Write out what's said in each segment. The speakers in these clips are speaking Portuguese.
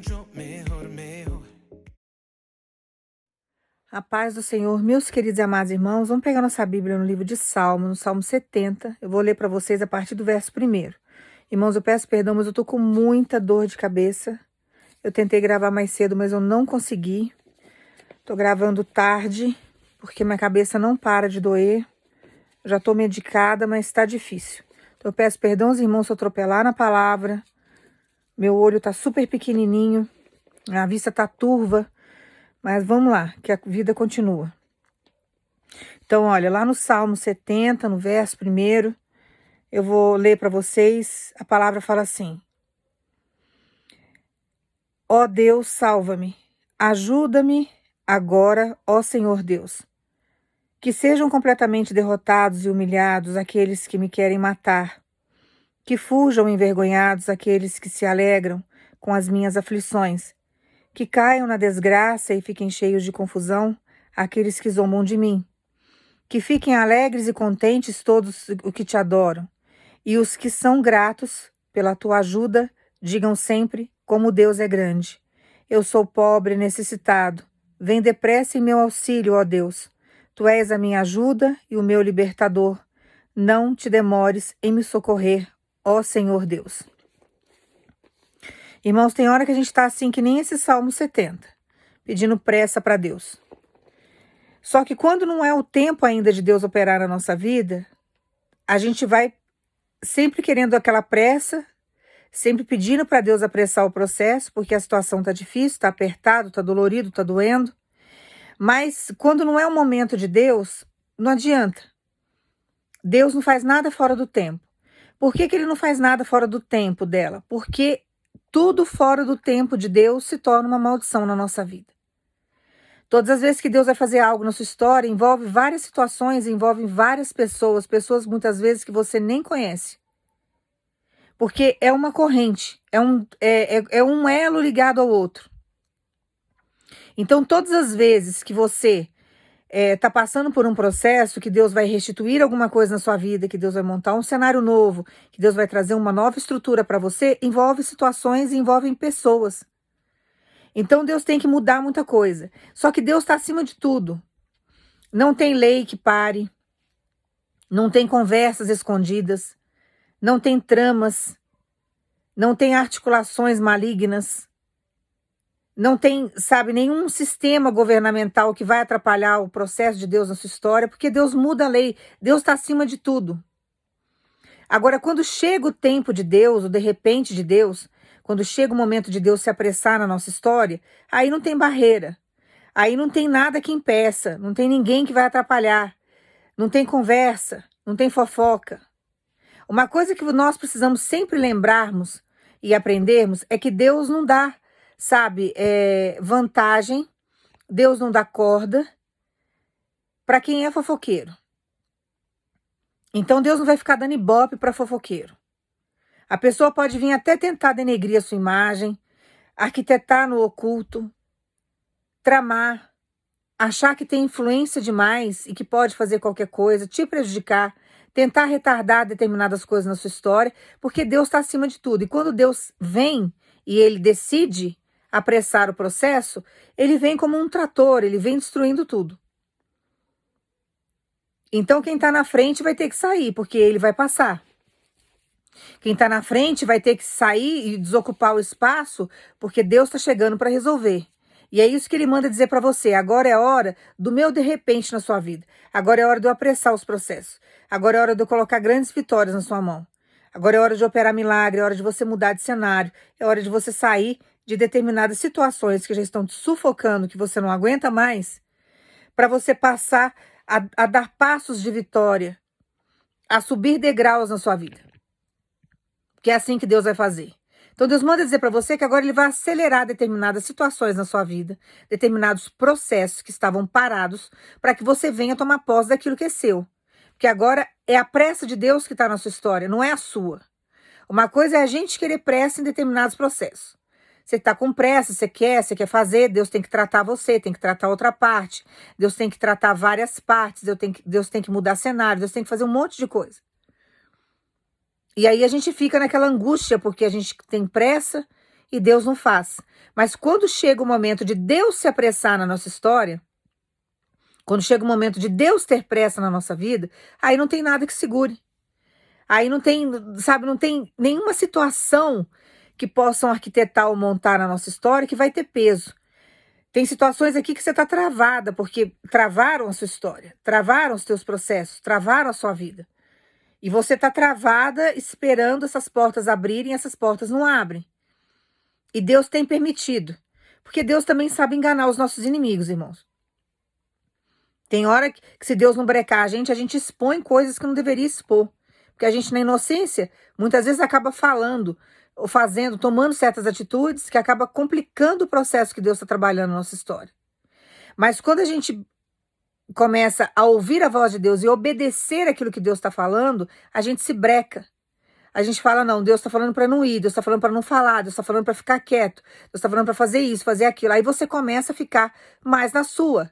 mucho mejor, mejor. A paz do Senhor, meus queridos e amados irmãos, vamos pegar nossa Bíblia no livro de Salmo, no Salmo 70. Eu vou ler para vocês a partir do verso 1. Irmãos, eu peço perdão, mas eu tô com muita dor de cabeça. Eu tentei gravar mais cedo, mas eu não consegui. Tô gravando tarde, porque minha cabeça não para de doer. Já tô medicada, mas tá difícil. Então eu peço perdão aos irmãos se eu atropelar na palavra. Meu olho tá super pequenininho, a vista tá turva. Mas vamos lá, que a vida continua. Então, olha, lá no Salmo 70, no verso 1, eu vou ler para vocês. A palavra fala assim: Ó Deus, salva-me. Ajuda-me agora, ó Senhor Deus. Que sejam completamente derrotados e humilhados aqueles que me querem matar. Que fujam envergonhados aqueles que se alegram com as minhas aflições. Que caiam na desgraça e fiquem cheios de confusão aqueles que zombam de mim. Que fiquem alegres e contentes todos os que te adoram. E os que são gratos pela tua ajuda, digam sempre como Deus é grande. Eu sou pobre e necessitado. Vem depressa em meu auxílio, ó Deus. Tu és a minha ajuda e o meu libertador. Não te demores em me socorrer, ó Senhor Deus. Irmãos, tem hora que a gente está assim que nem esse Salmo 70, pedindo pressa para Deus. Só que quando não é o tempo ainda de Deus operar na nossa vida, a gente vai sempre querendo aquela pressa, sempre pedindo para Deus apressar o processo, porque a situação está difícil, está apertado, está dolorido, está doendo. Mas quando não é o momento de Deus, não adianta. Deus não faz nada fora do tempo. Por que ele não faz nada fora do tempo dela? Porque tudo fora do tempo de Deus se torna uma maldição na nossa vida. Todas as vezes que Deus vai fazer algo na sua história, envolve várias situações, envolve várias pessoas muitas vezes que você nem conhece. Porque é uma corrente, é um elo ligado ao outro. Então, todas as vezes que você está passando por um processo, que Deus vai restituir alguma coisa na sua vida, que Deus vai montar um cenário novo, que Deus vai trazer uma nova estrutura para você, envolve situações e envolvem pessoas. Então Deus tem que mudar muita coisa. Só que Deus está acima de tudo. Não tem lei que pare, não tem conversas escondidas, não tem tramas, não tem articulações malignas. Não tem, sabe, nenhum sistema governamental que vai atrapalhar o processo de Deus na sua história, porque Deus muda a lei, Deus está acima de tudo. Agora, quando chega o tempo de Deus, o de repente de Deus, quando chega o momento de Deus se apressar na nossa história, aí não tem barreira, aí não tem nada que impeça, não tem ninguém que vai atrapalhar, não tem conversa, não tem fofoca. Uma coisa que nós precisamos sempre lembrarmos e aprendermos é que Deus não dá, sabe, vantagem, Deus não dá corda para quem é fofoqueiro. Então Deus não vai ficar dando ibope para fofoqueiro. A pessoa pode vir até tentar denegrir a sua imagem, arquitetar no oculto, tramar, achar que tem influência demais e que pode fazer qualquer coisa, te prejudicar, tentar retardar determinadas coisas na sua história, porque Deus está acima de tudo. E quando Deus vem e ele decide apressar o processo, ele vem como um trator, ele vem destruindo tudo. Então quem está na frente vai ter que sair, porque ele vai passar. Quem está na frente vai ter que sair e desocupar o espaço, porque Deus está chegando para resolver. E é isso que ele manda dizer para você. Agora é a hora do meu de repente na sua vida. Agora é a hora de eu apressar os processos. Agora é a hora de eu colocar grandes vitórias na sua mão. Agora é a hora de operar milagre, é a hora de você mudar de cenário, é a hora de você sair de determinadas situações que já estão te sufocando, que você não aguenta mais, para você passar a dar passos de vitória, a subir degraus na sua vida. Que é assim que Deus vai fazer. Então Deus manda dizer para você que agora ele vai acelerar determinadas situações na sua vida, determinados processos que estavam parados, para que você venha tomar posse daquilo que é seu. Porque agora é a pressa de Deus que está na sua história, não é a sua. Uma coisa é a gente querer pressa em determinados processos. Você está com pressa, você quer fazer, Deus tem que tratar você, tem que tratar outra parte, Deus tem que tratar várias partes, Deus tem que mudar cenário, Deus tem que fazer um monte de coisa. E aí a gente fica naquela angústia, porque a gente tem pressa e Deus não faz. Mas quando chega o momento de Deus se apressar na nossa história, quando chega o momento de Deus ter pressa na nossa vida, aí não tem nada que segure. Aí não tem, sabe, não tem nenhuma situação que possam arquitetar ou montar na nossa história que vai ter peso. Tem situações aqui que você está travada, porque travaram a sua história, travaram os teus processos, travaram a sua vida. E você está travada esperando essas portas abrirem, e essas portas não abrem. E Deus tem permitido. Porque Deus também sabe enganar os nossos inimigos, irmãos. Tem hora que se Deus não brecar a gente expõe coisas que não deveria expor. Porque a gente, na inocência, muitas vezes acaba falando, ou fazendo, tomando certas atitudes que acaba complicando o processo que Deus está trabalhando na nossa história. Mas quando a gente começa a ouvir a voz de Deus e obedecer aquilo que Deus está falando, a gente se breca. A gente fala, não, Deus está falando para não ir, Deus está falando para não falar, Deus está falando para ficar quieto, Deus está falando para fazer isso, fazer aquilo. Aí você começa a ficar mais na sua.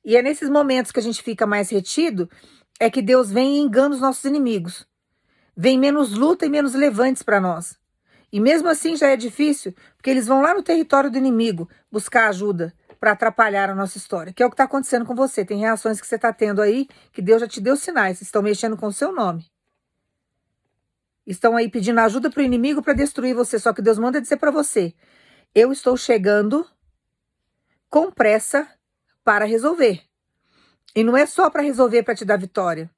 E é nesses momentos que a gente fica mais retido, é que Deus vem e engana os nossos inimigos. Vem menos luta e menos levantes para nós. E mesmo assim já é difícil, porque eles vão lá no território do inimigo buscar ajuda para atrapalhar a nossa história, que é o que está acontecendo com você. Tem reações que você está tendo aí, que Deus já te deu sinais, estão mexendo com o seu nome. Estão aí pedindo ajuda para o inimigo para destruir você, só que Deus manda dizer para você, eu estou chegando com pressa para resolver. E não é só para resolver para te dar vitória.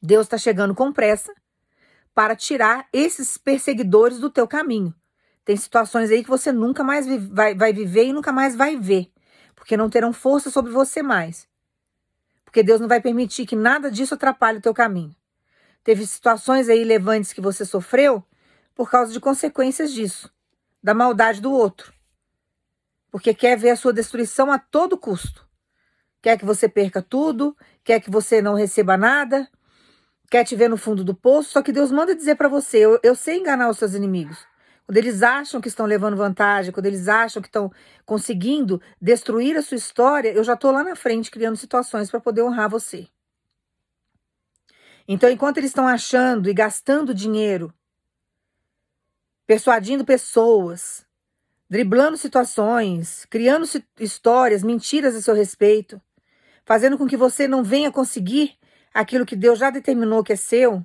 Deus está chegando com pressa para tirar esses perseguidores do teu caminho. Tem situações aí que você nunca mais vai viver e nunca mais vai ver, porque não terão força sobre você mais. Porque Deus não vai permitir que nada disso atrapalhe o teu caminho. Teve situações aí levantes que você sofreu por causa de consequências disso, da maldade do outro. Porque quer ver a sua destruição a todo custo. Quer que você perca tudo, quer que você não receba nada, quer te ver no fundo do poço, só que Deus manda dizer para você, eu sei enganar os seus inimigos. Quando eles acham que estão levando vantagem, quando eles acham que estão conseguindo destruir a sua história, eu já estou lá na frente criando situações para poder honrar você. Então, enquanto eles estão achando e gastando dinheiro, persuadindo pessoas, driblando situações, criando histórias, mentiras a seu respeito, fazendo com que você não venha conseguir aquilo que Deus já determinou que é seu,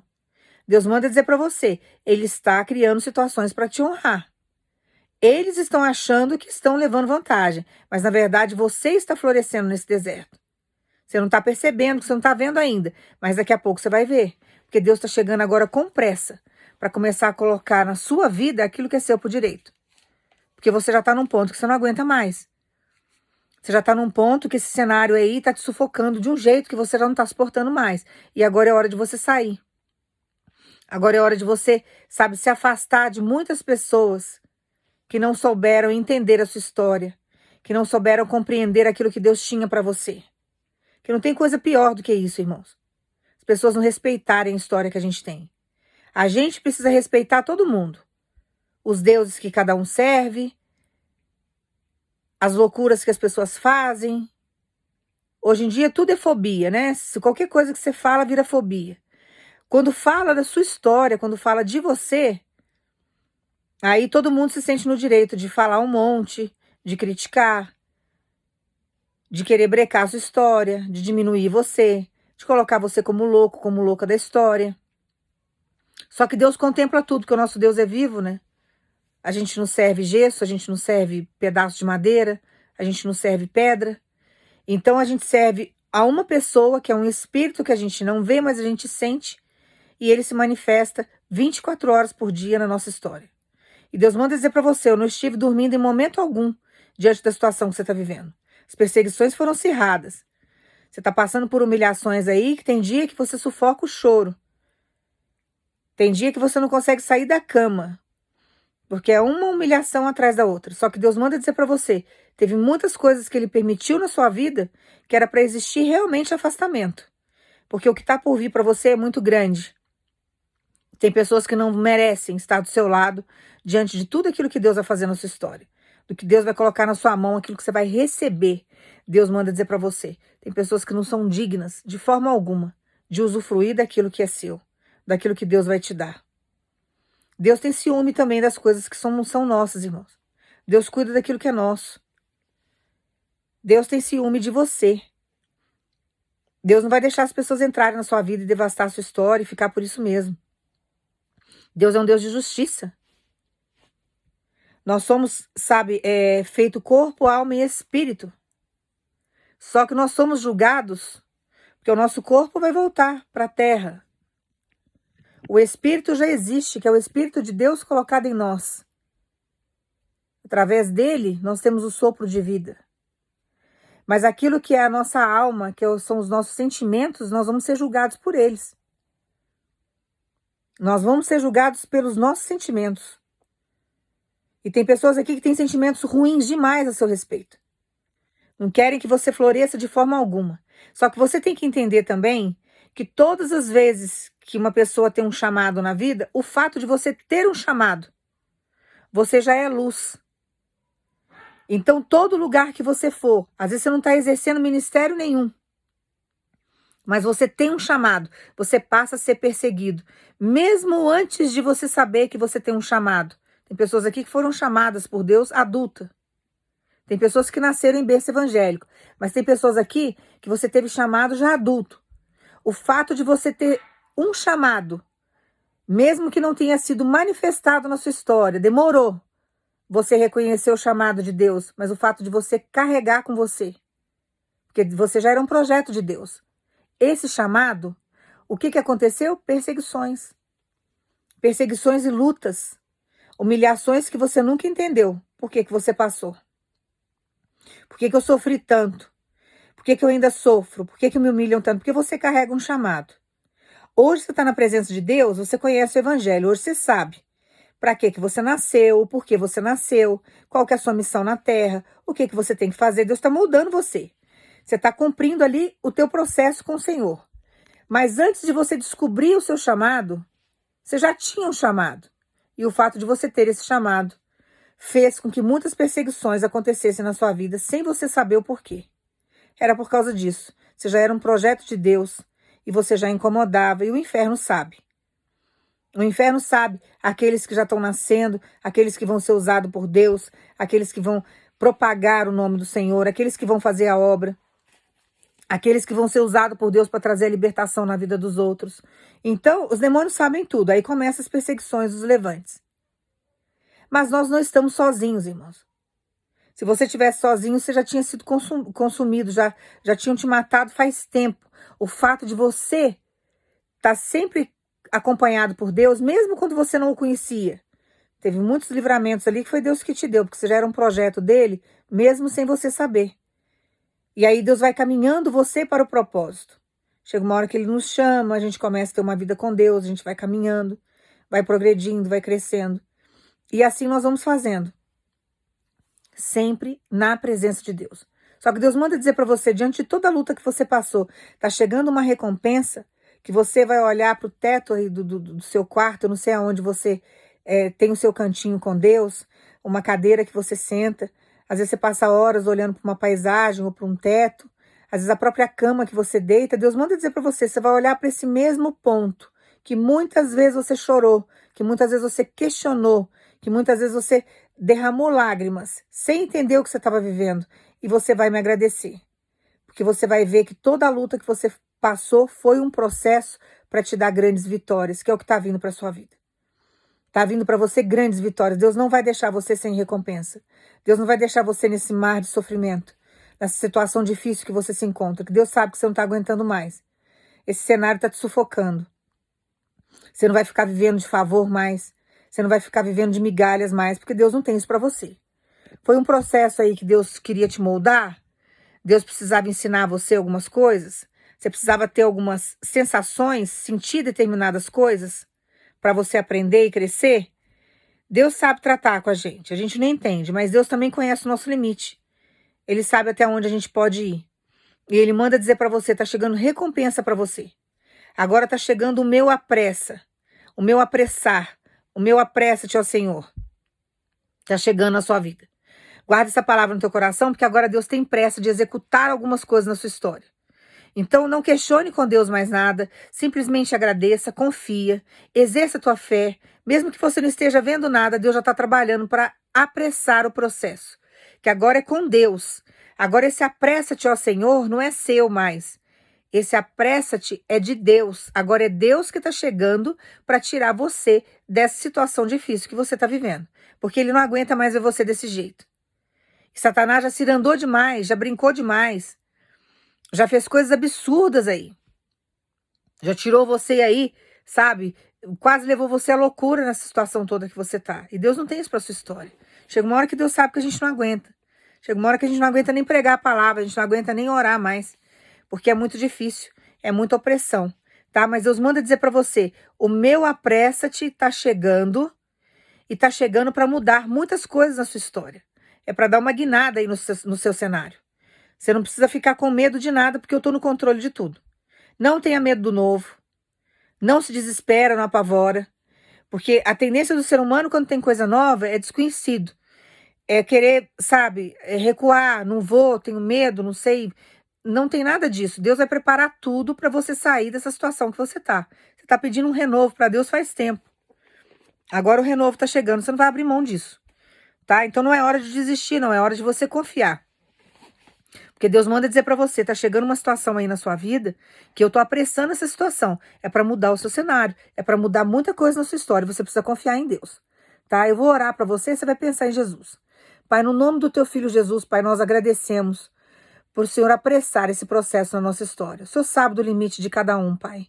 Deus manda dizer para você, Ele está criando situações para te honrar. Eles estão achando que estão levando vantagem, mas na verdade você está florescendo nesse deserto. Você não está percebendo, você não está vendo ainda, mas daqui a pouco você vai ver, porque Deus está chegando agora com pressa para começar a colocar na sua vida aquilo que é seu por direito. Porque você já está num ponto que você não aguenta mais. Você já está num ponto que esse cenário aí está te sufocando de um jeito que você já não está suportando mais. E agora é hora de você sair. Agora é hora de você, sabe, se afastar de muitas pessoas que não souberam entender a sua história, que não souberam compreender aquilo que Deus tinha para você. Que não tem coisa pior do que isso, irmãos. As pessoas não respeitarem a história que a gente tem. A gente precisa respeitar todo mundo. Os deuses que cada um serve, as loucuras que as pessoas fazem. Hoje em dia tudo é fobia, né? Se qualquer coisa que você fala vira fobia. Quando fala da sua história, quando fala de você, aí todo mundo se sente no direito de falar um monte, de criticar, de querer brecar a sua história, de diminuir você, de colocar você como louco, como louca da história. Só que Deus contempla tudo, porque o nosso Deus é vivo, né? A gente não serve gesso, a gente não serve pedaço de madeira, a gente não serve pedra. Então a gente serve a uma pessoa que é um espírito que a gente não vê, mas a gente sente, e ele se manifesta 24 horas por dia na nossa história. E Deus manda dizer para você, eu não estive dormindo em momento algum diante da situação que você está vivendo. As perseguições foram acirradas. Você está passando por humilhações aí, que tem dia que você sufoca o choro. Tem dia que você não consegue sair da cama, porque é uma humilhação atrás da outra. Só que Deus manda dizer para você, teve muitas coisas que Ele permitiu na sua vida que era para existir realmente afastamento. Porque o que está por vir para você é muito grande. Tem pessoas que não merecem estar do seu lado diante de tudo aquilo que Deus vai fazer na sua história. Do que Deus vai colocar na sua mão, aquilo que você vai receber. Deus manda dizer para você. Tem pessoas que não são dignas, de forma alguma, de usufruir daquilo que é seu. Daquilo que Deus vai te dar. Deus tem ciúme também das coisas que são nossas, irmãos. Deus cuida daquilo que é nosso. Deus tem ciúme de você. Deus não vai deixar as pessoas entrarem na sua vida e devastar a sua história e ficar por isso mesmo. Deus é um Deus de justiça. Nós somos, sabe, feito corpo, alma e espírito. Só que nós somos julgados porque o nosso corpo vai voltar para a terra. O espírito já existe, que é o Espírito de Deus colocado em nós. Através dele, nós temos o sopro de vida. Mas aquilo que é a nossa alma, são os nossos sentimentos, nós vamos ser julgados por eles. Nós vamos ser julgados pelos nossos sentimentos. E tem pessoas aqui que têm sentimentos ruins demais a seu respeito. Não querem que você floresça de forma alguma. Só que você tem que entender também que todas as vezes que uma pessoa tem um chamado na vida, o fato de você ter um chamado, você já é luz. Então, todo lugar que você for, às vezes você não está exercendo ministério nenhum, mas você tem um chamado, você passa a ser perseguido, mesmo antes de você saber que você tem um chamado. Tem pessoas aqui que foram chamadas por Deus adulta. Tem pessoas que nasceram em berço evangélico, mas tem pessoas aqui que você teve chamado já adulto. O fato de você ter um chamado, mesmo que não tenha sido manifestado na sua história, demorou. Você reconheceu o chamado de Deus, mas o fato de você carregar com você, porque você já era um projeto de Deus. Esse chamado, o que aconteceu? Perseguições. Perseguições e lutas. Humilhações que você nunca entendeu. Por que você passou? Por que eu sofri tanto? Por que eu ainda sofro? Por que me humilham tanto? Porque você carrega um chamado. Hoje você está na presença de Deus, você conhece o Evangelho, hoje você sabe para que você nasceu, o porquê você nasceu, qual que é a sua missão na Terra, o que você tem que fazer. Deus está moldando você. Você está cumprindo ali o teu processo com o Senhor. Mas antes de você descobrir o seu chamado, você já tinha um chamado. E o fato de você ter esse chamado fez com que muitas perseguições acontecessem na sua vida sem você saber o porquê. Era por causa disso. Você já era um projeto de Deus e você já incomodava, e o inferno sabe. O inferno sabe aqueles que já estão nascendo, aqueles que vão ser usados por Deus, aqueles que vão propagar o nome do Senhor, aqueles que vão fazer a obra, aqueles que vão ser usados por Deus para trazer a libertação na vida dos outros. Então, os demônios sabem tudo. Aí começam as perseguições dos levantes. Mas nós não estamos sozinhos, irmãos. Se você estivesse sozinho, você já tinha sido consumido, já tinham te matado faz tempo. O fato de você estar sempre acompanhado por Deus, mesmo quando você não o conhecia. Teve muitos livramentos ali que foi Deus que te deu, porque você já era um projeto dele, mesmo sem você saber. E aí Deus vai caminhando você para o propósito. Chega uma hora que ele nos chama, a gente começa a ter uma vida com Deus, a gente vai caminhando, vai progredindo, vai crescendo. E assim nós vamos fazendo. Sempre na presença de Deus. Só que Deus manda dizer para você, diante de toda a luta que você passou, tá chegando uma recompensa, que você vai olhar para o teto aí do seu quarto, não sei aonde você tem o seu cantinho com Deus, uma cadeira que você senta, às vezes você passa horas olhando para uma paisagem ou para um teto, às vezes a própria cama que você deita, Deus manda dizer para você, você vai olhar para esse mesmo ponto, que muitas vezes você chorou, que muitas vezes você questionou, que muitas vezes você derramou lágrimas, sem entender o que você estava vivendo, e você vai me agradecer, porque você vai ver que toda a luta que você passou foi um processo para te dar grandes vitórias, que é o que está vindo para a sua vida. Está vindo para você grandes vitórias. Deus não vai deixar você sem recompensa. Deus não vai deixar você nesse mar de sofrimento, nessa situação difícil que você se encontra, que Deus sabe que você não está aguentando mais. Esse cenário está te sufocando. Você não vai ficar vivendo de favor mais. Você não vai ficar vivendo de migalhas mais, porque Deus não tem isso para você. Foi um processo aí que Deus queria te moldar. Deus precisava ensinar você algumas coisas. Você precisava ter algumas sensações, sentir determinadas coisas para você aprender e crescer. Deus sabe tratar com a gente nem entende, mas Deus também conhece o nosso limite. Ele sabe até onde a gente pode ir. E Ele manda dizer para você, tá chegando recompensa para você. Agora tá chegando o meu apressa, o meu apressar, o meu apressa-te ao Senhor. Tá chegando na sua vida. Guarda essa palavra no teu coração, porque agora Deus tem pressa de executar algumas coisas na sua história. Então não questione com Deus mais nada, simplesmente agradeça, confia, exerça a tua fé, mesmo que você não esteja vendo nada, Deus já está trabalhando para apressar o processo, que agora é com Deus. Agora esse apressa-te, ó Senhor, não é seu mais. Esse apressa-te é de Deus. Agora é Deus que está chegando para tirar você dessa situação difícil que você está vivendo, porque Ele não aguenta mais ver você desse jeito. Satanás já se andou demais, já brincou demais. Já fez coisas absurdas aí. Já tirou você aí, sabe? Quase levou você à loucura nessa situação toda que você tá. E Deus não tem isso pra sua história. Chega uma hora que Deus sabe que a gente não aguenta. Chega uma hora que a gente não aguenta nem pregar a palavra, a gente não aguenta nem orar mais. Porque é muito difícil, é muita opressão, tá? Mas Deus manda dizer pra você, o meu apressa-te tá chegando e tá chegando pra mudar muitas coisas na sua história. É pra dar uma guinada aí no seu cenário. Você não precisa ficar com medo de nada, porque eu estou no controle de tudo. Não tenha medo do novo. Não se desespera, não apavora. Porque a tendência do ser humano, quando tem coisa nova, é desconhecido. É querer, sabe, recuar, não vou, tenho medo, não sei. Não tem nada disso. Deus vai preparar tudo para você sair dessa situação que você está. Você está pedindo um renovo para Deus faz tempo. Agora o renovo está chegando, você não vai abrir mão disso. Tá? Então não é hora de desistir, não. É hora de você confiar. Porque Deus manda dizer pra você, tá chegando uma situação aí na sua vida que eu tô apressando essa situação. É pra mudar o seu cenário, é pra mudar muita coisa na sua história. Você precisa confiar em Deus, tá? Eu vou orar pra você, você vai pensar em Jesus. Pai, no nome do teu filho Jesus, Pai, nós agradecemos por o Senhor apressar esse processo na nossa história. O Senhor sabe do limite de cada um, Pai.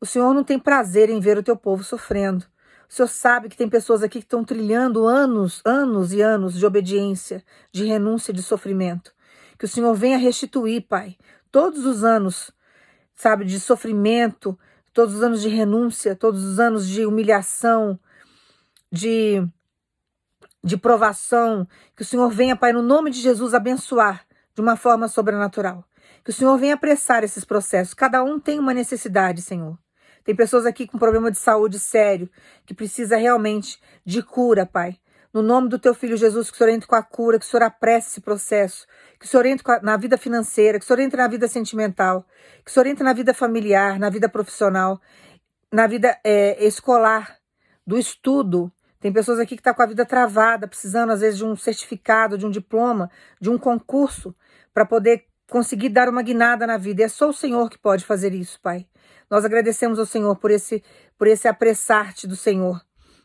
O Senhor não tem prazer em ver o teu povo sofrendo. O Senhor sabe que tem pessoas aqui que estão trilhando anos e anos de obediência, de renúncia, de sofrimento. Que o Senhor venha restituir, Pai, todos os anos, sabe, de sofrimento, todos os anos de renúncia, todos os anos de humilhação, de provação. Que o Senhor venha, Pai, no nome de Jesus, abençoar de uma forma sobrenatural. Que o Senhor venha apressar esses processos. Cada um tem uma necessidade, Senhor. Tem pessoas aqui com problema de saúde sério, que precisa realmente de cura, Pai. No nome do teu filho Jesus, que o Senhor entre com a cura, que o Senhor apresse esse processo, que o Senhor entre na vida financeira, que o Senhor entre na vida sentimental, que o Senhor entre na vida familiar, na vida profissional, na vida escolar, do estudo. Tem pessoas aqui que estão com a vida travada, precisando às vezes de um certificado, de um diploma, de um concurso, para poder conseguir dar uma guinada na vida. É só o Senhor que pode fazer isso, Pai. Nós agradecemos ao Senhor por esse apressar-te do Senhor.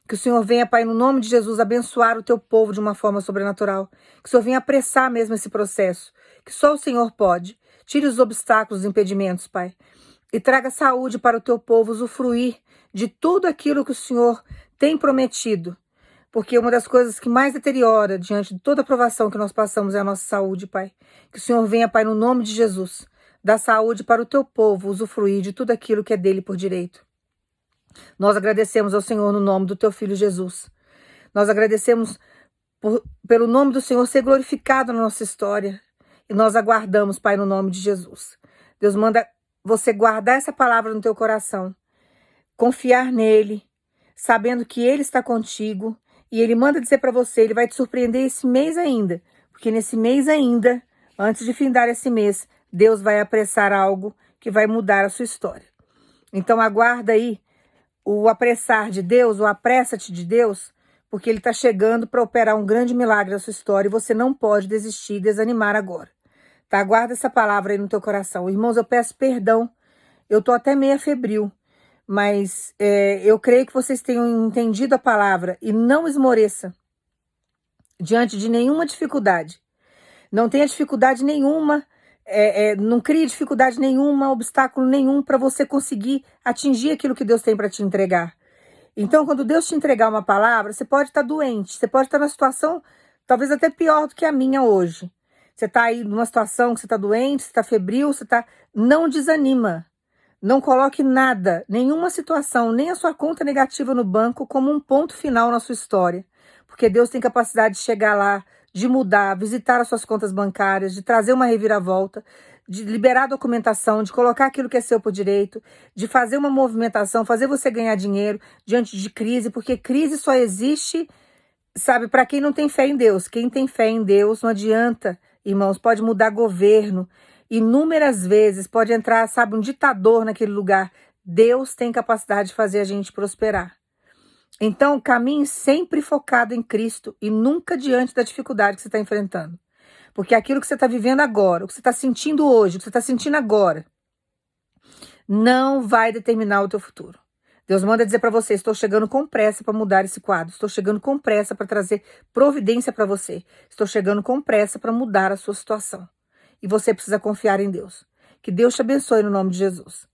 Que o Senhor venha, Pai, no nome de Jesus, abençoar o teu povo de uma forma sobrenatural. Que o Senhor venha apressar mesmo esse processo. Que só o Senhor pode. Tire os obstáculos, os impedimentos, Pai. E traga saúde para o teu povo usufruir de tudo aquilo que o Senhor tem prometido. Porque uma das coisas que mais deteriora diante de toda a provação que nós passamos é a nossa saúde, Pai. Que o Senhor venha, Pai, no nome de Jesus, dar saúde para o teu povo usufruir de tudo aquilo que é dele por direito. Nós agradecemos ao Senhor no nome do teu filho Jesus. Nós agradecemos pelo nome do Senhor ser glorificado na nossa história. E nós aguardamos, Pai, no nome de Jesus. Deus manda você guardar essa palavra no teu coração. Confiar nele, sabendo que ele está contigo. E ele manda dizer para você, ele vai te surpreender esse mês ainda. Porque nesse mês ainda, antes de findar esse mês, Deus vai apressar algo que vai mudar a sua história. Então aguarda aí o apressar de Deus, o apressa-te de Deus, porque ele está chegando para operar um grande milagre na sua história e você não pode desistir e desanimar agora. Tá? Guarda essa palavra aí no teu coração. Irmãos, eu peço perdão, eu tô até meio febril, mas eu creio que vocês tenham entendido a palavra e não esmoreça diante de nenhuma dificuldade. Não tenha dificuldade nenhuma, não crie dificuldade nenhuma, obstáculo nenhum para você conseguir atingir aquilo que Deus tem para te entregar. Então, quando Deus te entregar uma palavra, você pode estar doente, você pode estar numa situação talvez até pior do que a minha hoje. Você está aí numa situação que você está doente, você está febril, não desanima. Não coloque nada, nenhuma situação, nem a sua conta negativa no banco como um ponto final na sua história. Porque Deus tem capacidade de chegar lá, de mudar, visitar as suas contas bancárias, de trazer uma reviravolta, de liberar a documentação, de colocar aquilo que é seu por direito, de fazer uma movimentação, fazer você ganhar dinheiro diante de crise, porque crise só existe, sabe, para quem não tem fé em Deus. Quem tem fé em Deus não adianta, irmãos, pode mudar governo Inúmeras vezes pode entrar, sabe, um ditador naquele lugar. Deus tem capacidade de fazer a gente prosperar. Então, caminhe sempre focado em Cristo e nunca diante da dificuldade que você está enfrentando. Porque aquilo que você está vivendo agora, o que você está sentindo hoje, o que você está sentindo agora, não vai determinar o teu futuro. Deus manda dizer para você: estou chegando com pressa para mudar esse quadro. Estou chegando com pressa para trazer providência para você. Estou chegando com pressa para mudar a sua situação. E você precisa confiar em Deus. Que Deus te abençoe no nome de Jesus.